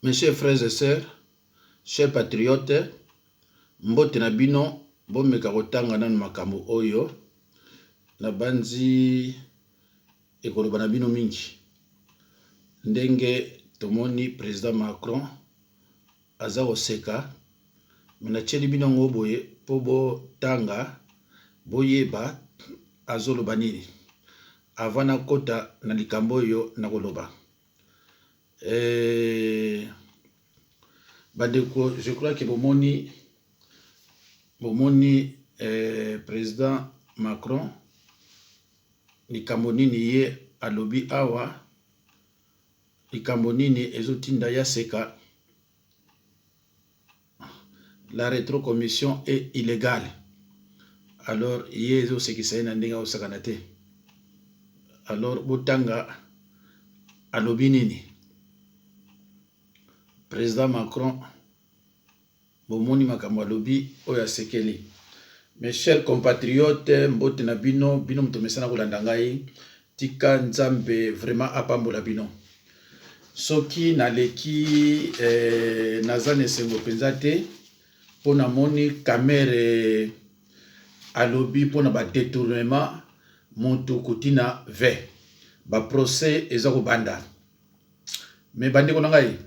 Mes chers frères et sœurs, chers patriotes, mbote na bino, bomeka kotanga nanu makambo oyo, na banzi ekoloba na bino mingi. Ndenge tomoni président Macron, aza oseka, mena tsheli bino ngoboye, po bo tanga, boyeba, azoloba nini. Avana kota na likambo oyo na koloba. Badeko, je crois que bomoni président Macron likambo nini ye alobi awa, likambo nini ezotinda ya seka. La rétrocommission est illégale. Alors ye ezosekisa ye na ndenge osakana te. Alors botanga alobi nini. Président Macron bomoni makambo alobi oya sekeli. Mes chers compatriotes, mbote na bino, bino mtomesana kolanda ngai, tika nzambe vraiment apambola bino. Soki naleki nazane sengo penza te, pona moni kamere alobi pona ba détournement monto kutina ve. Ba procès ezako banda. Me bande kona ngai.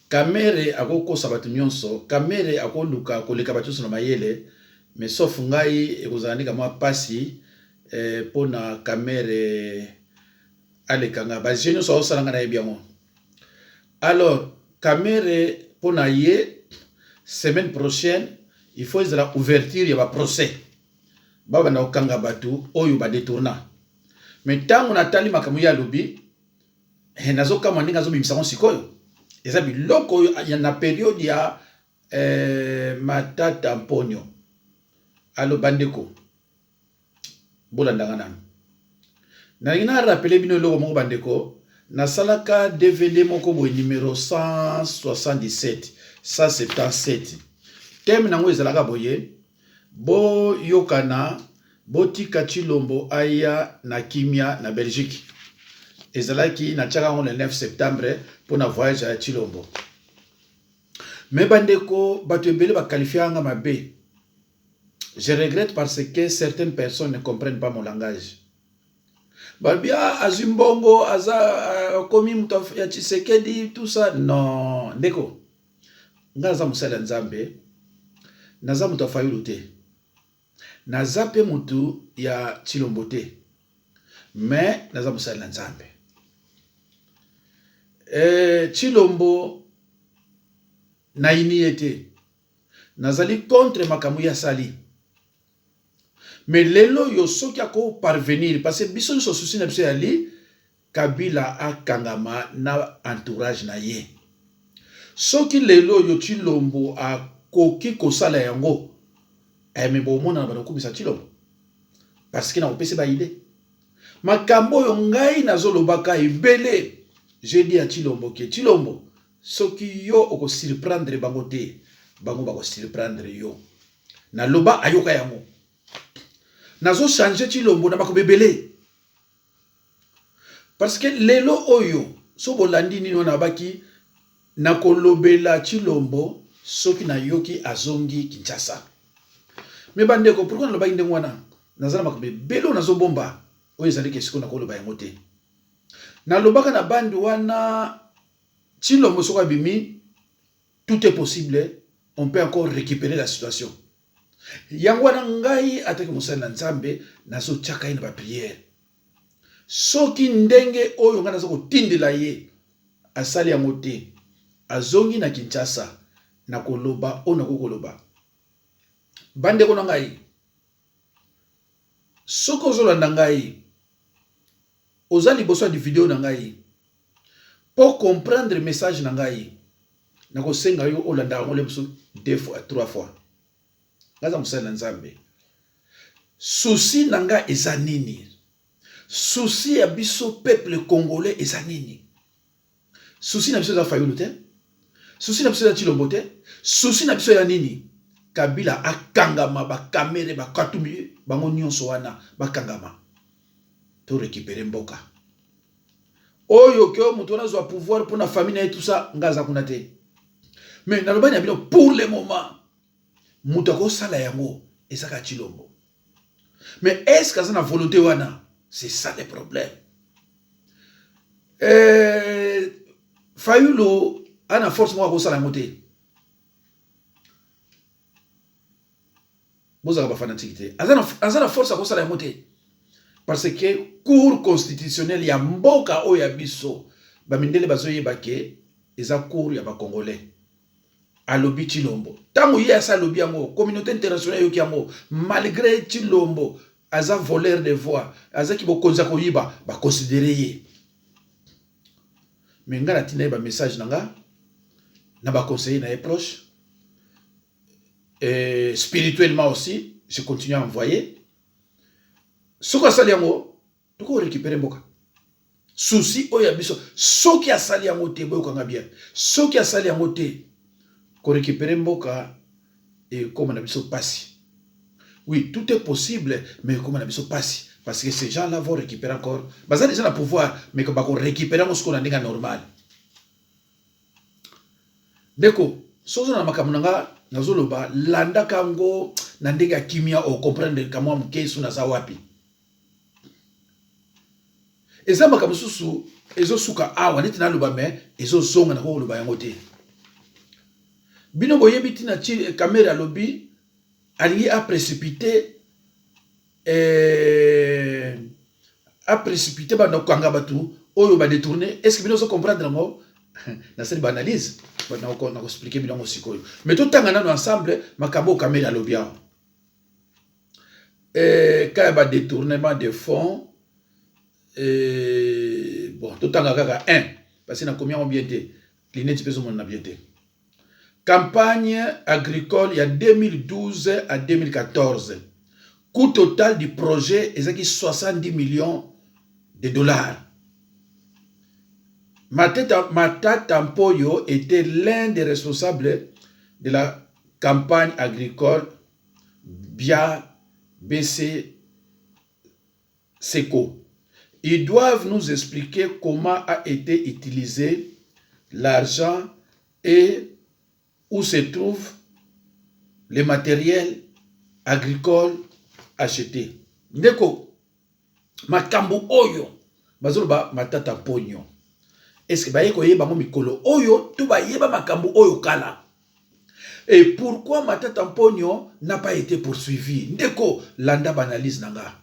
Kamere akoko sabatu nyonso, kamere akoluka koleka batuso na mayele, mais sauf ngai ekozalani kama pasi pona kamere alekanga bazeni so osalanga na ebiango. Alors kamere pona ye semaine prochaine il faut la ouverture ya ba procès. Baba na okanga batu oyo ba détourna. Mais tango natali makamu ya lobi nazo kama ndinga zo bimisa sikoyo. Eza biloko ya na période ya matata mponyo. Alo bandeko. Bolandanga nanu. Na ngina rappeler bino loko moko bandeko, na salaka DVD moko boy numéro 177, 177. Thème nango ezalaka boye, bo yokana botika Chilombo aya na kimia na Belgique. Ezalaki na tchaka le 9 septembre pour na voyage à Chilombo. Mais bandeko bato ebele ba qualifianga mabe. Je regrette parce que certaines personnes ne comprennent pas mon langage. Babia azumbongo aza komi mutu ya Tshisekedi tout ça non ndeko. Ngaza musala nzambe. Naza mutu afayulu te. Naza pe mutu ya Chilombo te. Mais naza musala nzambe. Chilombo na iniete nazali contre makamu ya sali, mais lelo yo soki ako parvenir parce que biso so souci na biso yali Kabila akangama na entourage na ye. Soki lelo yo Chilombo akoki kosala yango me bomona na banakumisa Chilombo parce que na opese ba idée makambo yo ngai nazolobaka ebele. Je dis à Chilombo que Chilombo, ce qui yo oko surprendre bango te, bango bako surprendre yo. Na loba ayoka yango. Nazo changer Chilombo na bako bebele. Parce que lelo oyo, so bolandi nino na baki na kolobela Chilombo, soki na yoki azongi Kinshasa. Me bandeko, pourquoi na loba inde ngwana? Nazala bako bebelo nazo bomba. Oyo ezali kesiko na koloba yango te. Na lobaka na bandi wana Chilombo soka bimi, tout est possible, on peut encore récupérer la situation. Yangwana ngai atake musala nzambe nazo tchaka ina ba prière. Soki ndenge oyo ngana soko tindela ye asali yango te, azongi na Kinshasa na koloba ona kokoloba. Bande kona ngai. Soko zolanda ngai. Ozali boso di vidéo na ngai pour comprendre message na ngai nako senga yo olanda ngole biso 2 fois 3 fois ngaza musala nzambe souci na nga eza nini, souci ya biso peuple congolais eza nini, souci na biso za fayulu te, souci na biso za Chilombo te, souci na biso ya nini. Kabila akangama ba kamere ba katumi bango nyonso wana bakangama to récupérer mboka. Oyo ke mutu na zo pouvoir pour la famille et tout ça ngaza kuna te. Mais na lobanya bino pour le moment mutu ko sala yango ezaka Tshilombo. Mais est-ce que ça na volonté wana? C'est ça le problème. Fayulu ana force mo ko sala moté. Bozaka ba fanatique te. Azana force ko sala moté. Parce que cour constitutionnelle ya mboka o ya biso ba mindele bazoye bake eza cour ya ba congolais. Alobi Tshilombo. Tango ye asa lobi yango communauté internationale yoki yango malgré Tshilombo aza voleur de voix, aza ki bokonza ko yiba ba considérer ye. Mais nga na tina ba message nanga na ba conseiller na proche. Spirituellement aussi, je continue à envoyer. Soko asali yango, tuko récupérer mboka. Souci oya biso, soki asali yango te boyo kanga bien. Soki asali yango te, ko récupérer mboka et comme on a biso passi. Oui, tout est possible, mais comme on a biso passi. Parce que ces gens-là vont récupérer encore. Baza déjà le pouvoir, mais qu'on va récupérer ce qu'on a dit normal. Deko, sozo na makamunanga, nazoloba, landa kango, nandega kimia o comprendre kamwa mkesu na zawapi. Eza makamususu, ezo suka awa, neti na luba me, ezo zonga na ko luba yangote. Bino boye biti na caméra lobby, alingi a précipité, ba na kanga batu, oyo ba détourner. Est-ce que bino so comprendre ngo? Na cette analyse, na ko expliquer bino ngo sikoyo. Mais tout tanga na ensemble, makambo caméra lobby. Quand il y a détournement de fonds, bon, tout tanga kaka 1, parce que na combien on bien té, l'inet peso mon na bien té. Campagne agricole, il y a 2012 à 2014. Coût total du projet est 70 millions de dollars. Mata Tampoyo était l'un des responsables de la campagne agricole via BC Seco. Ils doivent nous expliquer comment a été utilisé l'argent et où se trouve le matériel agricole acheté. Ndeko, makambo oyo, bazoloba matata ponyo. Est-ce que bayeko yeba mo mikolo oyo, tu ba yeba makambo oyo kala? Et pourquoi matata ponyo n'a pas été poursuivi? Ndeko, landa banalise nanga.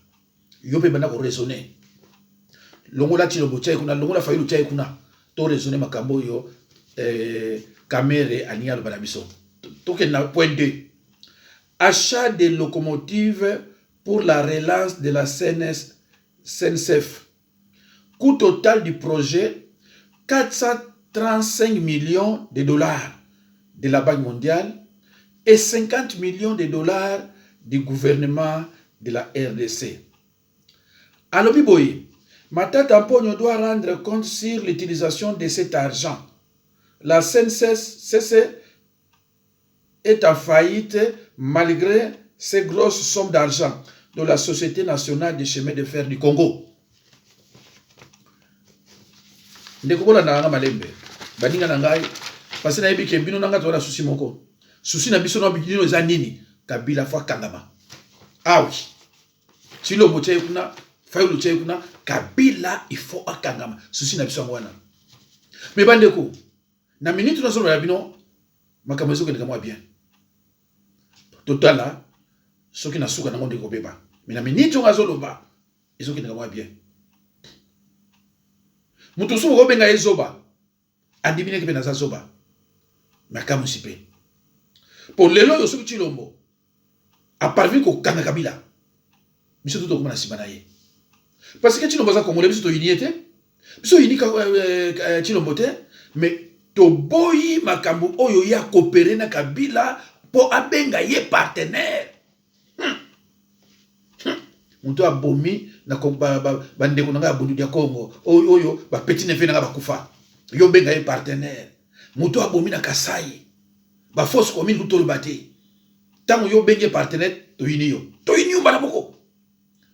Yope bana ko raisonner. Longola Tshilombo tshai kuna, longola Fayulu tshai kuna. To raisonner makambo yo, Kamere Ania le Banabiso. Point 2. Achat de locomotives pour la relance de la SNCF. Coût total du projet 435 millions de dollars de la Banque mondiale et 50 millions de dollars du gouvernement de la RDC. Alors, Biboye, Matata Mponyo doit rendre compte sur l'utilisation de cet argent. La CNCC est en faillite malgré ces grosses sommes d'argent de la Société nationale des chemins de fer du Congo. Ndekobola na nga malembe baninga na ngai parce na yebi ke bino na nga to na susi moko susi na biso na bikino eza nini Kabila fa kangama ah oui Tshilombo tshai kuna Fayulu tshai kuna Kabila il faut akangama susi na biso ngwana mais bandeko na minute na zo na bino makambo ezo kendeka mwa bien total là soki na suka na ngo ndeko beba mais na minute nga zo loba ezo kendeka mwa bien. Mutusu ko benga ezoba andimine ke penaza zoba makamu sipe pour lelo yo soki Tshilombo a parvenu ko kanga Kabila biso tout ko na sibana ye parce que Tshilombo za Congolais biso to unité biso unika Tshilombo te mais to boyi makambo oyo ya coopérer na Kabila po abenga ye partenaire. Mutu abomi na bandeko nanga abundu dia Congo oyo ba petit neve nanga bakufa yo benga ye partenaire. Mutu abomi na Kasai ba force commune kutolo bate tango yo benga partenaire to yini bana boko.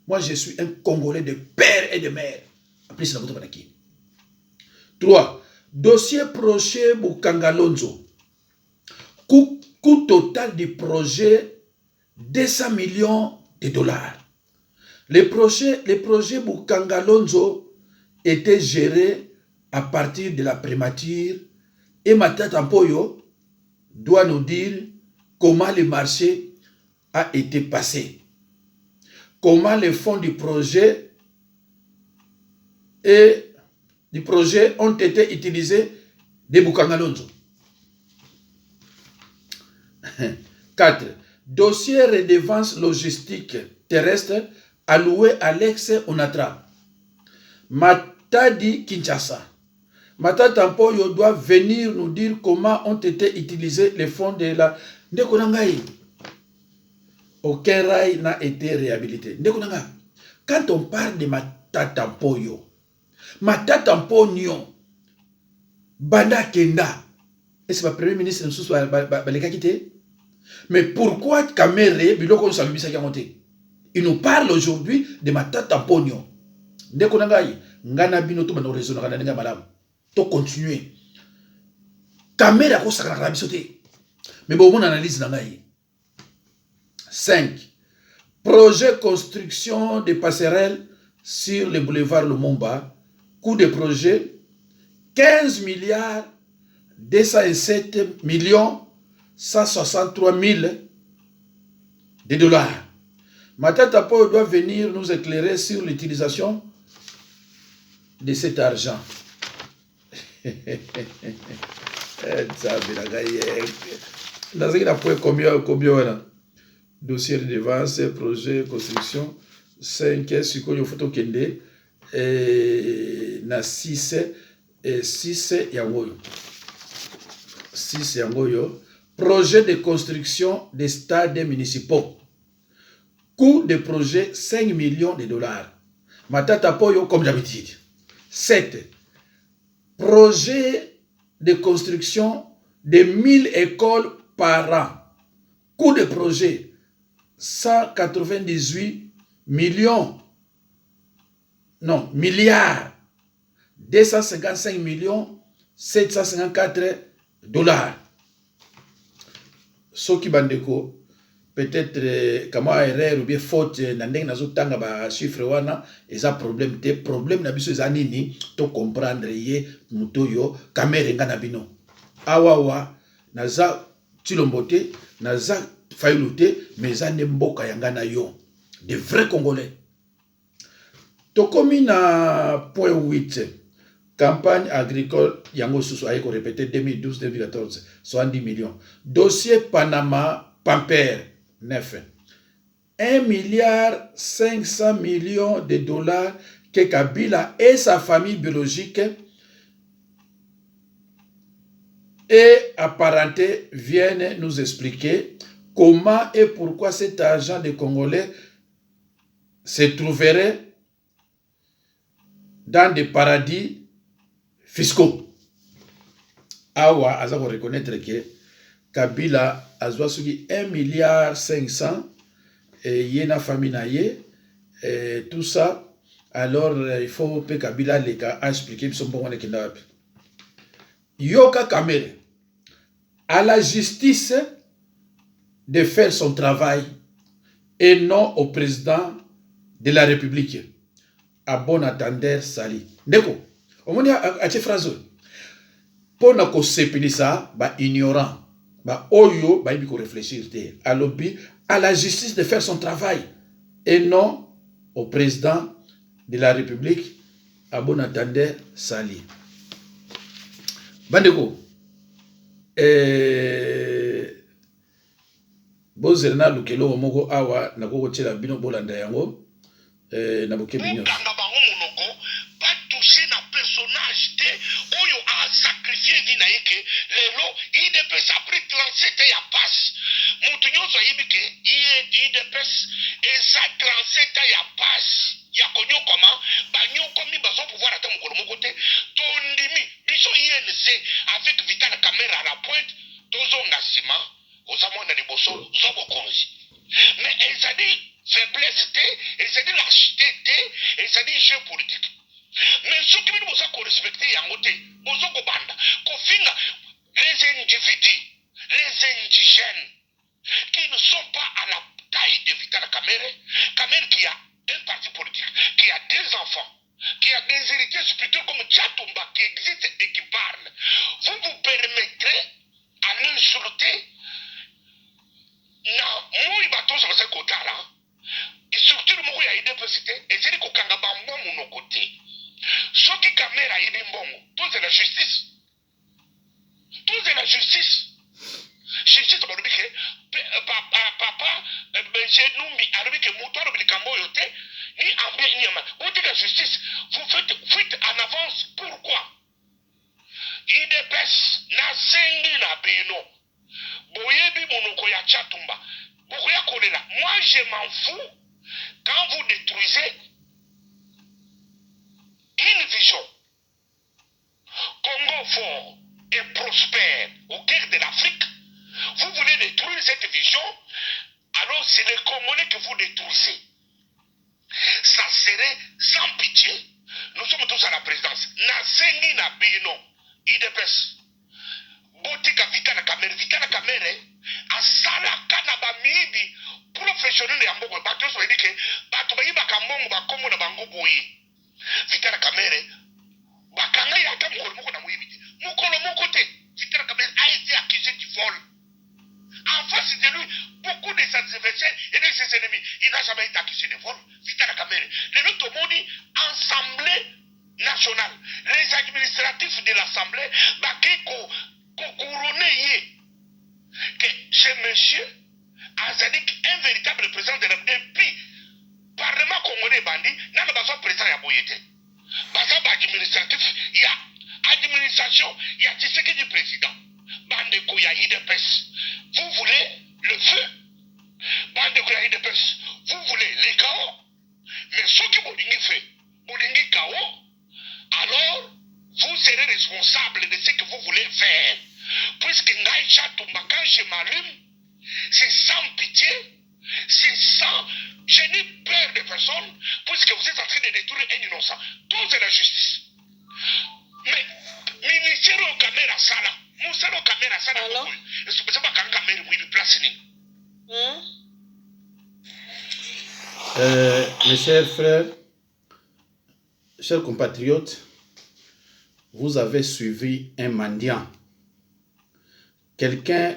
Moi je suis un Congolais de père et de mère. Après c'est la moto banaki 3. Dossier projet Bukangalonzo. Coût total du projet 200 millions de dollars. Le projet Bukangalonzo était géré à partir de la primature et Matata Mpoyo doit nous dire comment le marché a été passé. Comment les fonds du projet ont été utilisés de Bukangalonzo. 4. Dossier redevance logistique terrestre alloué à l'ex-Onatra. Matadi Kinshasa. Matata Mpoyo doit venir nous dire comment ont été utilisés les fonds de la... Ndekonangai. Aucun rail n'a été réhabilité. Ndekonanga. Quand on parle de Matata Mpoyo, Matata Mpoyo, Banda Kenda, et c'est le premier ministre de Sousse Balekakite. Mais pourquoi Kamere, Biloko Salubisa qui a monté? Il nous parle aujourd'hui de Matata Mpoyo. Ndekonangai. Ngana bino to bano raison na nga madame. To continuer. Kamere ko sakana na bisote. Mais bon mon analyse na ngai. 5. Projet construction de passerelles sur le boulevard Lumumba. Coût de projet 15 milliards 207 millions 163 000 de dollars. Matata Mpoyo doit venir nous éclairer sur l'utilisation de cet argent. Combien dossier de défense, projet, construction, 5, Sikoyo Photo Kende, na 6 Yangoyo. 6 Yangoyo. Projet de construction des stades municipaux. Coût de projet 5 millions de dollars. Matata Mpoyo comme d'habitude. 7. Projet de construction de 1000 écoles par an. Coût de projet 198 millions. Non, milliards. 255 millions 754 dollars. Soki Bandeko, peut-être comme erreur ou bien faute nandeng nazo tanga ba chiffre wana eza problème te problème na biso eza nini to comprendre ye mutoyo kamera ngana bino awawa naza tilombote naza failuté mais eza ne mboka yanga na yo de vrais congolais to komi na point 8 campagne agricole yango susu ayeko répéter 2012-2014 70 millions dossier Panama Pamper 9. 1 milliard 500 millions de dollars que Kabila et sa famille biologique et apparentés viennent nous expliquer comment et pourquoi cet argent des Congolais se trouverait dans des paradis fiscaux. Awa, aza ko reconnaître que Kabila a 1 milliard 500 et yena famille na ye tout ça alors il faut que Kabila les cas expliquer son bon on kinda yoka Kamere à la justice de faire son travail et non au président de la République à bon attendeur Sali ndeko omoni a che phrase pour na ko sepelisa ba ignorant ba oyo ba ibi ko réfléchir te à lobby à la justice de faire son travail et non au président de la République à bon attendeur Sali bandeko bozerna lukelo moko awa na koko tshela bino bolanda yango na boke bino avec Vital Caméra à la pointe, Tozo Nassima, aux amants de Liboso, Zobokonzi. Mais elles ont dit faiblesse, elles ont dit lâcheté, elles ont dit jeu politique. Mais ce Ce qui nous a respecté yango te, bozo ko banda, ko finga les individus, les indigènes qui ne sont pas à la taille de Vital Kamerhe, Kamerhe qui a un parti politique, qui a des enfants, qui a des héritiers spirituels comme Tchatumba qui existe et qui parle. Vous vous permettrez à l'insulter. Na moi bateau sur ce côté là. Et surtout moi il y a une diversité et c'est que kanga ba moi mon côté. Ce qui Kamerhe il est bon, tout c'est la justice. Tout c'est la justice. Justice ba lobike papa Benje Numbi a lobike moto lobike kamboyo te ni ambe ni ama. Où est la justice? Vous faites en avance pourquoi? IDPS na sengi na bino. Boyebi monoko ya Tchatumba. Bokoya kolela. Moi je m'en fous quand vous détruisez une vision. Congo fort et prospère au cœur de l'Afrique. Vous voulez détruire cette vision, alors c'est les Congolais que vous détruisez. Ça serait sans pitié. Nous sommes tous à la présidence. Na sengi na bino. IDPS. Botika Vital Kamerhe asalaka na bamibi professionnel ya mboko bato so edike bato bayiba kamongo bakomo na bango boyi. Vital Kamerhe bakanga ya ta moko na moyibi mukolo moko te. Vital Kamerhe a été accusé du vol. En face de lui, beaucoup de ses adversaires et de ses ennemis, il n'a jamais été accusé de vol. Vital Kamerhe. Le Notomoni, Assemblée nationale, les administratifs de l'Assemblée, Bakeko, couronné que ce monsieur Azadik, un véritable président de la depuis Parlement congolais bandi, n'a pas besoin de président à Boyete. Besoin d'administratif, il y a administration, il y a Tshisekedi du président. Bandeko ya IDPS. Vous voulez le feu? Bandeko ya IDPS. Vous voulez les chaos? Mais ceux qui bolingi fait, bolingi chaos, alors vous serez responsable de ce que vous voulez faire. Puisque Ngaï Tchatumba, quand je m'allume, c'est sans pitié, c'est sans... Je n'ai peur de personne, puisque vous êtes en train de détruire un innocent. Tout c'est la justice. Mais, ministère au caméra sala, Moussa au caméra sala, c'est pas quand caméra oui il place ni. Mes chers frères, chers compatriotes, vous avez suivi un mendiant. Quelqu'un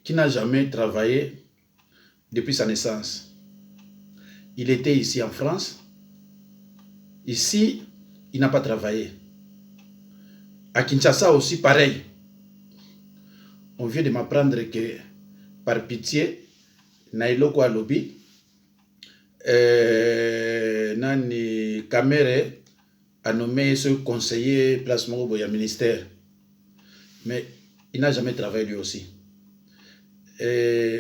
qui n'a jamais travaillé depuis sa naissance. Il était ici en France. Ici, il n'a pas travaillé. À Kinshasa aussi, pareil. On vient de m'apprendre que, par pitié, Nailoko Alobi, Nani Kamerhe a nommé ce conseiller place Mogoboya ministère. Mais il n'a jamais travaillé lui aussi.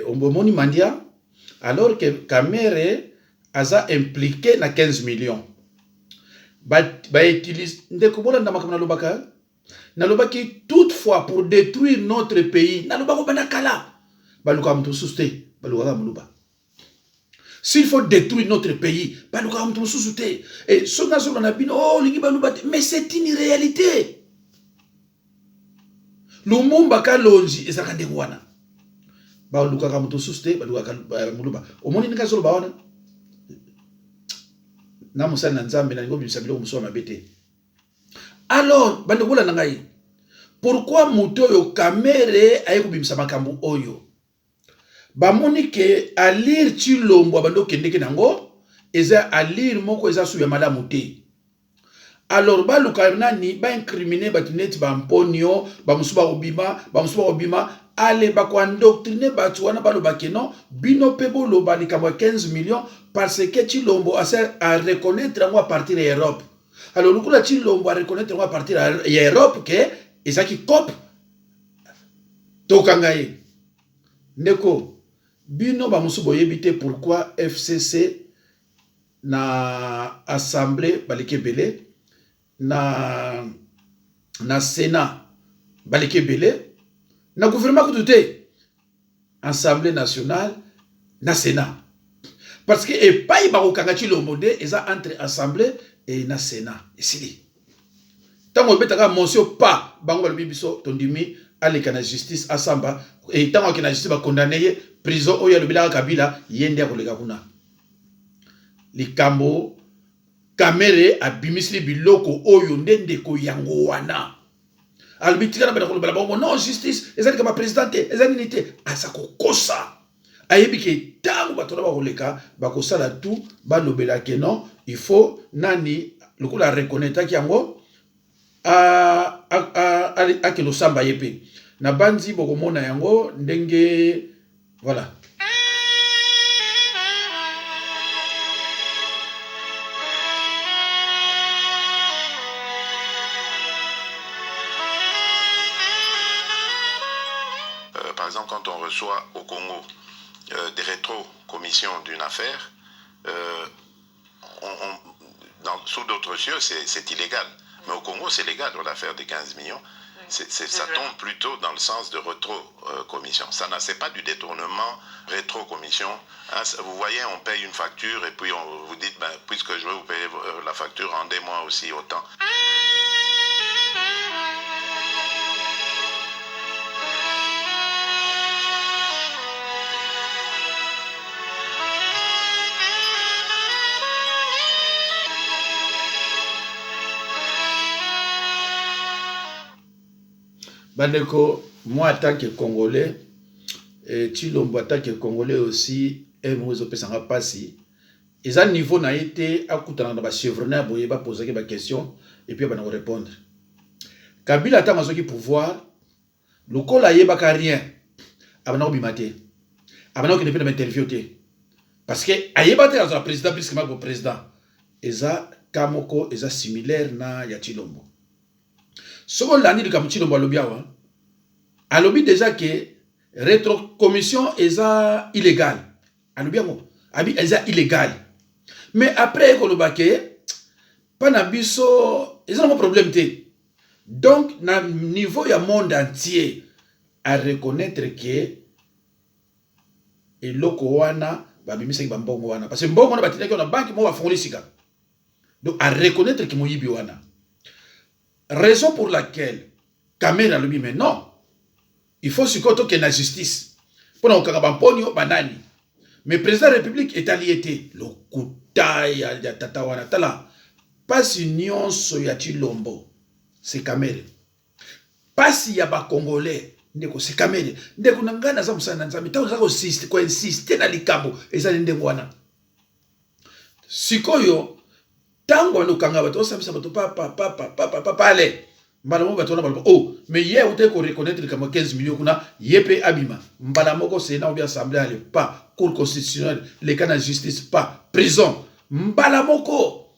Ombomoni Mandia, alors que Kamerhe a impliqué na 15 millions. Utilise Ndekobola Ndamakana Lobaka. Nalobaki toutefois pour détruire notre pays. Nalobako Banakala. Baluka Mtususte. Baluka Muluba. S'il faut détruire notre pays, Baluka Mtususte. Et ce qu'on a dit, oh, mais c'est une réalité. Lumumba Kalonji ezakande wana ba luka ka muto suste ba luka muluba omoni nika solo ba wana na musana nzambe na ngo bisabilo muso mabete. Alors bandekola na ngai, pourquoi muto yo Kamerhe ayeko bimisa makambo oyo bamoni ke alir Tshilombo bando kendeke nango eza alir moko eza suya malamu te. Alors, ba lukanani ba incriminer batineti ba mponio ba musuba obima ale ba ko endoctriner batu wana ba lobake non bino pebo loba likamwa 15 millions parce que Tshilombo a reconnaître ngo à partir de l'Europe. Alors lukula Tshilombo a reconnaître ngo à partir de l'Europe que ezaki cop tokangaye ndeko bino ba musubo yebite pourquoi FCC na assemblée balikebele na Sénat balike belé na gouvernement kutute Assemblée nationale na Sénat parce que et pas ibako kanga Tshilombo eza entre Assemblée et na Sénat ici Tant on betaka motion pas, bango balobi biso tondimi aleka na justice asamba et tant que na justice ba condamné prison oyo lobila Kabila yende akoleka kuna. Likambo kamere abimisli biloko oyo ndende ko yango wana. Albitika na bana kolobela bango non justice ezali kama présidente ezali unité asako kosa. Ayebi ke tango batona ba koleka ba kosala tout ba lobela ke non il faut nani lokola reconnaître ki yango a ke lo samba yepe na banzi bokomona yango ndenge voilà. Par exemple, quand on reçoit au Congo des rétro-commissions d'une affaire, sous d'autres cieux, c'est illégal. Mais au Congo, c'est légal, l'affaire des 15 millions. Ça tombe plutôt dans le sens de rétro-commission. C'est pas du détournement rétro-commission. Hein, vous voyez, on paye une facture et puis vous dites, ben, puisque je veux vous payer la facture, rendez-moi aussi autant. Bandeko, moi en tant que Congolais, Tshilombo en tant que Congolais aussi, et moi je peux s'en passer. Et à niveau n'a été à côté de la chevronne, boye ba poser des questions et puis on va répondre. Kabila tant mazoki pouvoir, le col a yeba rien, abana obimate, abana qui ne peut m'interviewer parce que ayeba te la président plus que ma président. Eza kamoko eza similaire na ya Tshilombo. Second l'année de Kamutilo Balobiawa, alobi déjà que rétrocommission est illégale. Alobiamo, abi est illégal. Mais après kolobake, pas na biso, ils ont un problème té. Donc na niveau ya monde entier à reconnaître que eloko wana babimisa ki bambongo wana parce que mbongo wana batinaki na banque mo ba fongolisika. Donc à reconnaître que moyibi wana. Raison pour laquelle Kamera lui dit mais non, il faut que la justice. Pour nous kakabamponi banani. Mais président de la République est allié le kutaï ya tatawana tala. Pas union ya Tshilombo, c'est Kamera. Pas si ya ba Congolais, ndeko c'est Kamera. Ndeko nangana za musana nzami ta ko insister na likambo ezali ndeko wana. Sikoyo tango no kanga bato samisa bato papa ale mbala mo bato na balo oh mais hier vous ko reconnaître comme 15 millions kuna yepe abima mbala moko sénat ou bien assemblée ale pas cour constitutionnelle les cas de justice pas prison mbala moko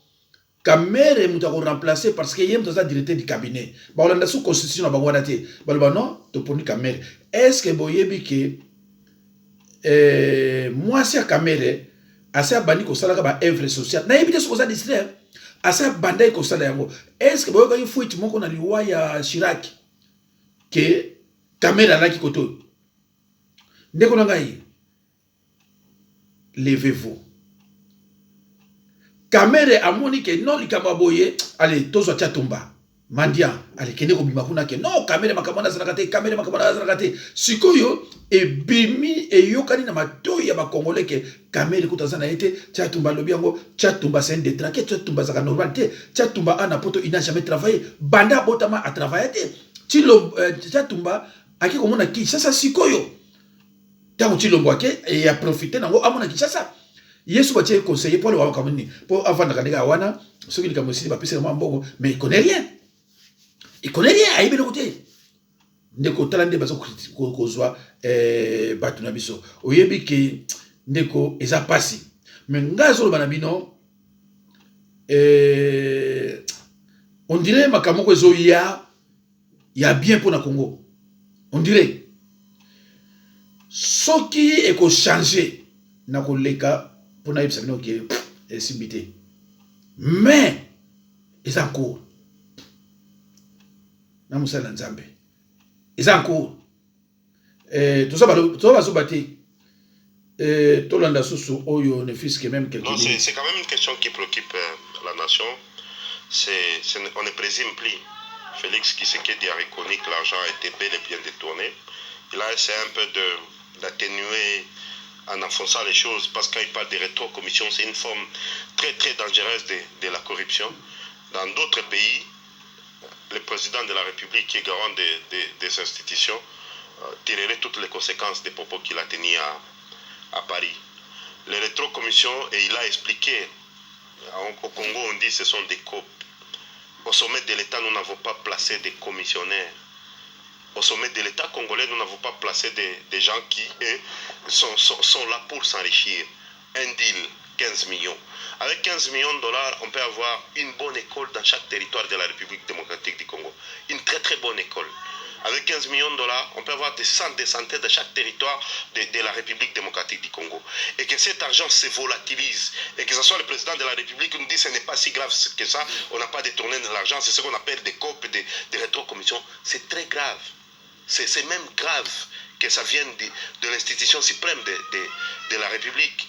Kamere muta ko remplacer parce que yem toza directeur du cabinet ba olanda sous constitution na bango date balo non to poni Kamere est-ce que boyebi que moi c'est Kamere asa bani ko sala ka ba œuvre sociale na yebite so ko za distraire asa bandai ko sala yango est-ce que boyoka fuite moko na liwa ya Chirac que Kamera na ki koto ndeko na ngai levez-vous Kamera amoni ke non likamba boye allez tozo Tchatumba mandia allez kende ko bima kuna ke non Kamera makamana zanakate Kamera makamana zanakate sikoyo e bimi e yokani na matoyi ya ba Congolais ke Kamera kutazana ete Tchatumba lobi yango Tchatumba c'est un détraqué Tchatumba zaka normalité Tchatumba ana poto il n'a jamais travaillé banda botama a travaillé Tchatumba aki komona ki sasa sikoyo tango Tshilombo ake e a profiter nango amona ki sasa Yesu ba tché conseiller pour le wa kamoni pour avant na kaneka wana soki likamosini ba pesa mbongo mais il connaît rien aibe le côté ndeko talande bazo kozwa batu na biso oyebi ke ndeko eza pasi mais ngazo bana bino on dirait makamoko ezo ya bien pour na Congo on dirait soki eko changer na koleka pour na yebisa bino ke simbité mais eza court na musala nzambe eza court tout ça va battre tolanda susu oyo ne fils que même quelque chose. C'est quand même une question qui préoccupe la nation. On ne présume plus Félix Tshisekedi a reconnu que l'argent a été bel et bien détourné. Il a essayé un peu d'atténuer en enfonçant les choses, parce qu'il parle de rétrocommission, c'est une forme très très dangereuse de la corruption. Dans d'autres pays, le président de la République, qui est garant des institutions, tirerait toutes les conséquences des propos qu'il a tenus à Paris. Les rétrocommissions, et il a expliqué, au Congo on dit que ce sont des COP. Au sommet de l'État, nous n'avons pas placé des commissionnaires. Au sommet de l'État congolais, nous n'avons pas placé des gens qui sont là pour s'enrichir. Un deal, 15 millions. Avec 15 millions de dollars, on peut avoir une bonne école dans chaque territoire de la République démocratique du Congo. Une très très bonne école. Avec 15 millions de dollars, on peut avoir des centaines de chaque territoire de la République démocratique du Congo. Et que cet argent se volatilise. Et que ce soit le président de la République qui nous dit que ce n'est pas si grave que ça, on n'a pas détourné de l'argent, c'est ce qu'on appelle des COP, des rétrocommissions. C'est très grave. C'est même grave que ça vienne de l'institution suprême de la République.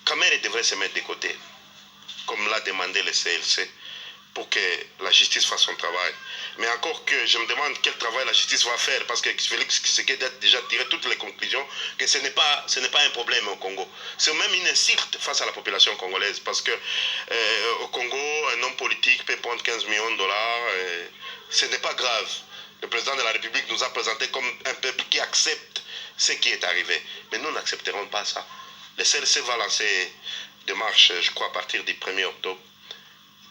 Kamere devrait se mettre de côté, comme l'a demandé le CLC, pour que la justice fasse son travail. Mais encore que je me demande quel travail la justice va faire, parce que Félix Tshisekedi a déjà tiré toutes les conclusions que ce n'est pas un problème au Congo. C'est même une insulte face à la population congolaise, parce que au Congo, un homme politique peut prendre 15 millions de dollars, ce n'est pas grave. Le président de la République nous a présenté comme un peuple qui accepte ce qui est arrivé. Mais nous n'accepterons pas ça. Le CLC va lancer des marches, je crois, à partir du 1er octobre.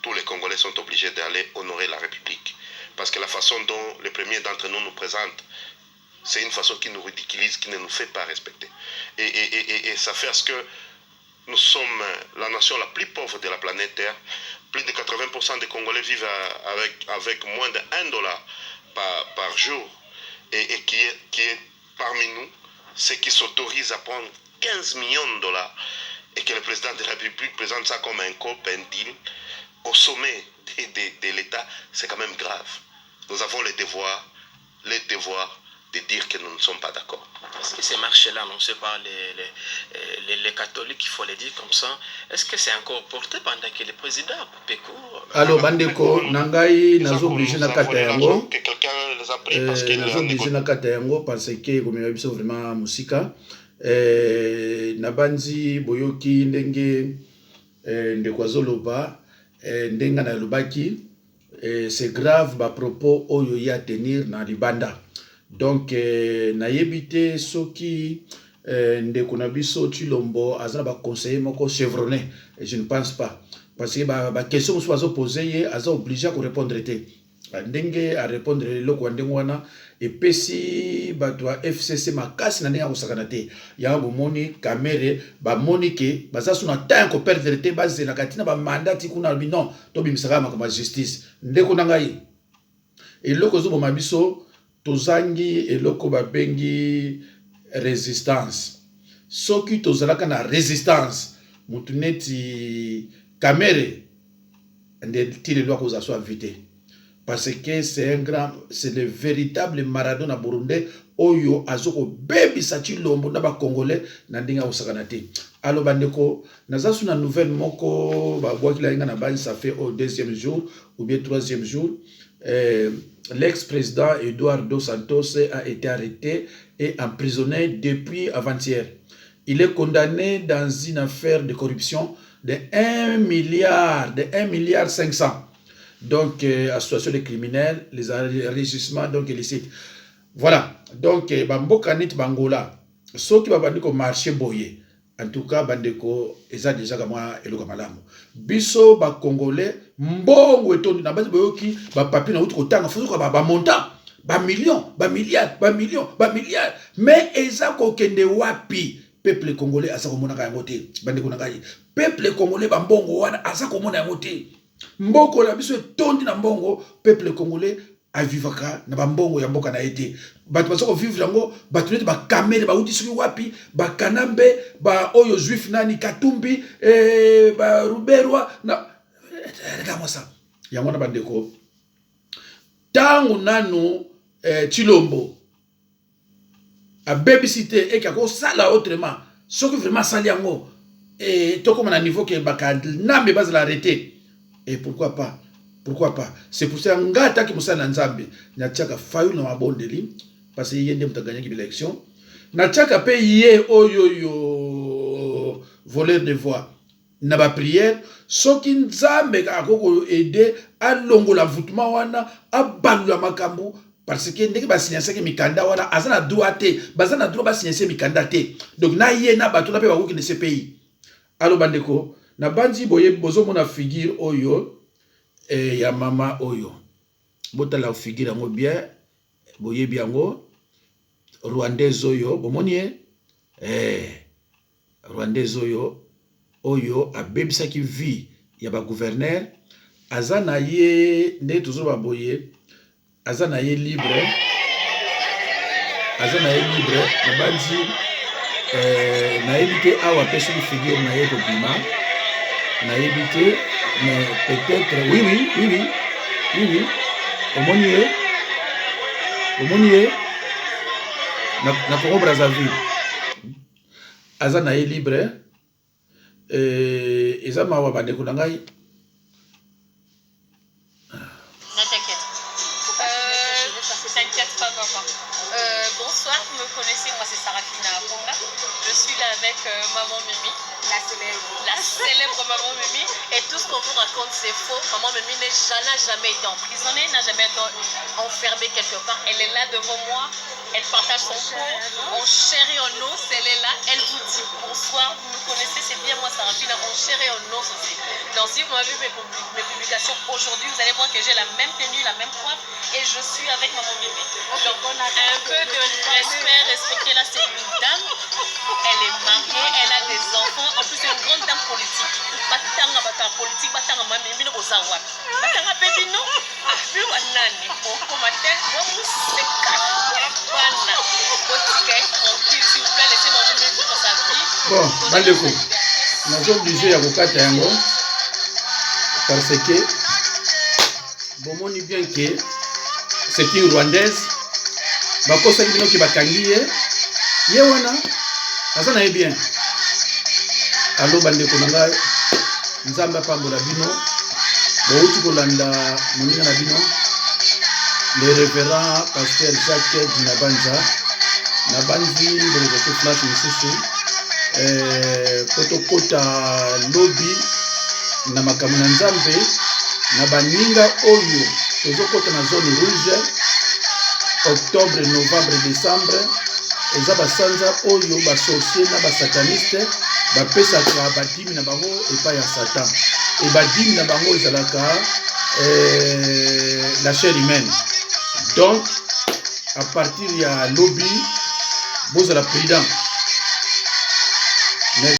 Tous les Congolais sont obligés d'aller honorer la République. Parce que la façon dont les premiers d'entre nous présentent, c'est une façon qui nous ridiculise, qui ne nous fait pas respecter. Et ça fait ce que nous sommes la nation la plus pauvre de la planète Terre. Plus de 80% des Congolais vivent avec moins de $1 par jour. Et qui est parmi nous, ceux qui s'autorisent à prendre 15 millions de dollars. Et que le président de la République présente ça comme un COP, un deal, au sommet de l'État, c'est quand même grave. Nous avons le devoir de dire que nous ne sommes pas d'accord. Est-ce que ces marches-là annoncées par les catholiques, il faut le dire comme ça, est-ce que c'est encore porté pendant que le président Pékou... Alors, Bandeko, Nangai, nazo obligé na kata yango. Que quelqu'un les a pris parce qu'il nazo obligé na kata yango parce que comme il y a vraiment musika. Nabanzi boyoki ndenge ndeko azoloba ndenga na lobaki c'est grave ba propos oyo ya tenir na libanda. Donc nayebite soki ndeko na biso Tshilombo azana ba conseiller moko chevronné, et je ne pense pas parce que ba question so bazo poser ye aza obligé à répondre té ndenge à répondre loko ndenge wana et pesi batwa FCC makasi na ndenge akosakana te ya bomoni Kamere ba monike baza suna temps ko perdre te bazela katina ba mandat kuna non to bimisaka makama justice ndeko na ngai et loko zo boma biso tozangi eloko babengi résistance. Soki tozalaka na résistance, mutu neti Kamere ndetile lwa koza so invité. Parce que c'est le véritable Maradona burundais oyo azoko bebi sa Tshilombo na ba congolais na ndinga osakana te. Alo bandeko naza suna nouvelle moko ba bwa kila inga na bani ça fait au 2e jour ou bien 3e jour. L'ex-président Eduardo dos Santos a été arrêté et emprisonné depuis avant-hier. Il est condamné dans une affaire de corruption de 1 milliard 500. Donc, association des criminels, les enrichissements donc illicites. Voilà. Donc, Bamboka nit Bangola, ceux qui vont marcher boyer. En tout cas, bandeko eza déjà comme moi eloka malamu. Biso ba congolais mbongo etondi na basi boyoki ba papier na uti kotanga fuso ko ba montant, ba millions, ba milliards, ba millions, ba milliards. Mais eza ko kende wapi? Peuple congolais asa ko mona ka yango te. Bandeko na kai. Peuple congolais ba mbongo wana asa ko mona yango te. Mboko la biso etondi na mbongo, peuple congolais avivaka na bambongo ya mboka na ete batu basoko vivre yango batu neti ba Kamere ba uti soki wapi ba Kanambe ba oyo juif nani Katumbi ba Ruberwa na regarde-moi ça yango na bandeko tangu nanu Tshilombo a babysité et kako sala autrement soki vraiment sali yango et to comme na niveau que ba Kanambe bas l'arrêter et pourquoi pas Pourquoi pas? C'est pour ça nga ataki musala nzambe na tiaka fayu na mabondeli parce que yende muta gagner l'élection. Na tiaka pe yé oyo voleur de voix. Na ba prière soki nzambe akoko aider a longola voûtement wana a balula makambu parce que ndenge ba signer mikanda wana azana droit te bazana droit ba signer mikanda te. Donc na yé na bato na pe ba ko de ce pays. Allo bandeko na banzi boye bozo mona figure oyo ya mama oyo botala figure yango bien boye biango rwandaise oyo bomoni rwandaise oyo abebisaki vie ya ba gouverneur azana ye nde toujours ba boye azana ye libre na banzi na éviter awa personne figure na ye kobima na éviter mais peut-être oui omonié na Congo Brazzaville azana ye libre eza mawa bandeko na ngai T'inquiète pas, papa. Bonsoir, vous me connaissez, moi c'est Sarafina Aponga. Je suis là avec maman Mimi, la célèbre maman Mimi. Et tout ce qu'on vous raconte c'est faux. Maman Mimi n'a jamais été emprisonnée, n'a jamais été enfermée quelque part. Elle est là devant moi, elle partage son cours, on chérit, on ose, elle est là, elle vous dit bonsoir, vous me connaissez, c'est bien moi Sarafina, on chérit, on ose aussi. Donc si vous m'avez vu mes publications aujourd'hui, vous allez voir que j'ai la même tenue, la même coiffe et je suis avec maman Mimi. Donc un peu de respect, respectez-la, c'est une dame, elle est mariée, elle a des enfants, en plus c'est une grande dame politique. Batanga bata politique, batanga maman Mimi no ozawa. Batanga pepino, ah biwa nani, oko matin, bon c'est bana. Botika tranquille, s'il vous plaît, laissez maman Mimi vivre sa vie. Bon, bandeko, nous sommes obligés ya kokata yango parce que bomoni bien que c'est une rwandaise bakosaki bino ke bakangi ye wana aza na ye bien. Allo bandeko na ngai nzambe apambola bino bouti kolanda moninga na bino le révérend pasteur Jacques Dinabanza na banzi bolekote flash mosusu kotokota lobi na makambo na nzambe na baninga oyo tozokota na zone rouge octobre, novembre, décembre eza basanza oyo basorcier na basataniste bapesaka badimi na bango epai ya satan e badimi na bango ezalaka la chair humaine. Donc à partir ya lobi bozala prudent